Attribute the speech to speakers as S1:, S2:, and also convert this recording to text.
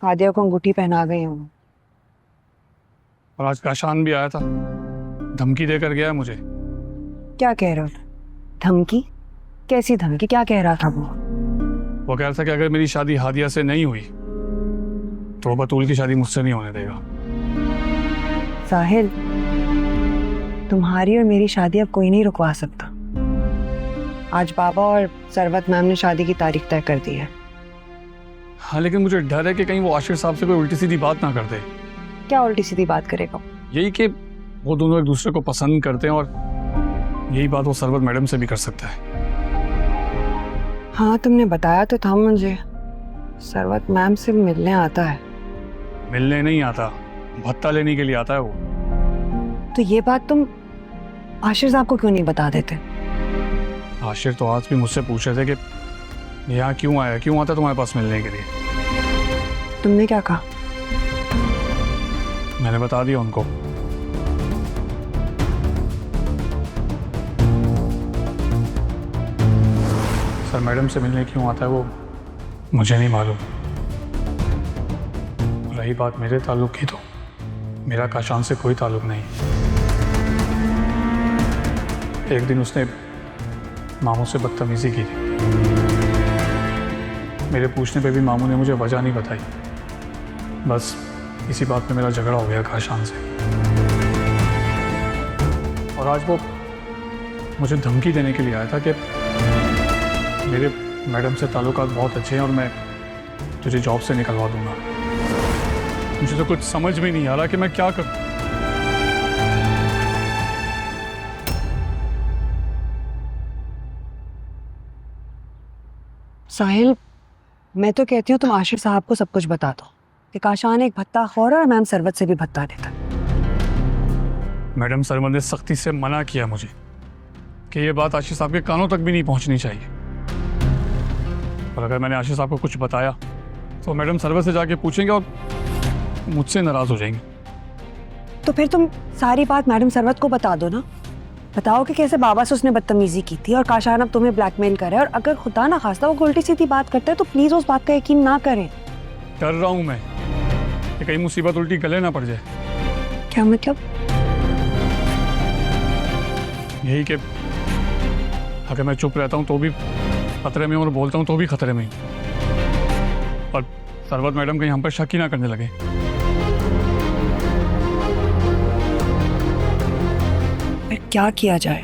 S1: हादिया को अंगूठी पहना गई हूँ।
S2: और आज काशान भी आया था, धमकी देकर गया मुझे।
S1: क्या कह रहे हो? धमकी? कैसी धमकी? क्या कह रहा था वो?
S2: वो कह रहा था कि अगर मेरी शादी हादिया से नहीं हुई तो वो बतूल की शादी मुझसे नहीं होने देगा।
S1: साहिल, तुम्हारी और मेरी शादी अब कोई नहीं रुकवा सकता। आज बाबा और सरवत मैम ने शादी की तारीख तय कर दी है।
S2: हाँ, लेकिन मुझे डर है कि कहीं वो आशिर साहब से कोई उल्टी सीधी बात ना कर दे।
S1: क्या उल्टी सीधी बात करेगा?
S2: यही कि वो दोनों एक दूसरे को पसंद करते हैं, और यही बात वो सरवत मैडम से भी कर सकता है।
S1: हाँ, तुमने बताया तो था मुझे। सरवत मैम से मिलने आता है।
S2: मिलने नहीं आता, भत्ता लेने के लिए आता है वो।
S1: तो ये बात तुम आशिर साहब को क्यों नहीं बता देते?
S2: आशिर तो आज भी मुझसे पूछ रहे थे कि यहाँ क्यों आया, क्यों आता तुम्हारे पास मिलने के लिए।
S1: तुमने क्या कहा?
S2: मैंने बता दिया उनको। सर मैडम से मिलने क्यों आता है वो मुझे नहीं मालूम। रही बात मेरे ताल्लुक की, तो मेरा काशान से कोई ताल्लुक नहीं। एक दिन उसने मामू से बदतमीजी की थी। मेरे पूछने पे भी मामू ने मुझे वजह नहीं बताई। बस इसी बात पे मेरा झगड़ा हो गया काशान से। और आज वो मुझे धमकी देने के लिए आया था कि मेरे मैडम से ताल्लुकात बहुत अच्छे हैं और मैं तुझे जॉब से निकलवा दूंगा। मुझे तो कुछ समझ में नहीं आ रहा कि मैं क्या करूं।
S1: साहिल, मैं तो कहती हूँ तुम आशिर साहब को सब कुछ बता दो कि काशान एक भत्ता खोर है और मैम सरवत से भी भत्ता देता है।
S2: मैडम सरवत ने सख्ती से मना किया मुझे कि ये बात आशीष साहब के कानों तक भी नहीं पहुंचनी चाहिए। और अगर मैंने आशीष साहब को कुछ बताया तो मैडम सरवत से जाके पूछेंगे और मुझसे नाराज हो जाएंगे।
S1: तो फिर तुम सारी बात मैडम सरवत को बता दो ना। बताओ कि कैसे बाबा से उसने बदतमीजी की थी और काशान अब तुम्हें ब्लैकमेल कर रहा है, और अगर खुदा ना खास्ता वो उल्टी सीधी बात करता है तो प्लीज उस बात का यकीन ना करें।
S2: डर रहा हूं मैं कि कहीं मुसीबत उल्टी गले ना पड़ जाए।
S1: क्या मतलब?
S2: यही कि अगर मैं चुप रहता हूं तो भी खतरे में, और बोलता हूं तो भी खतरे में, और सरवत मैडम कहीं हम पर शक ही ना करने लगे।
S1: फिर क्या किया जाए?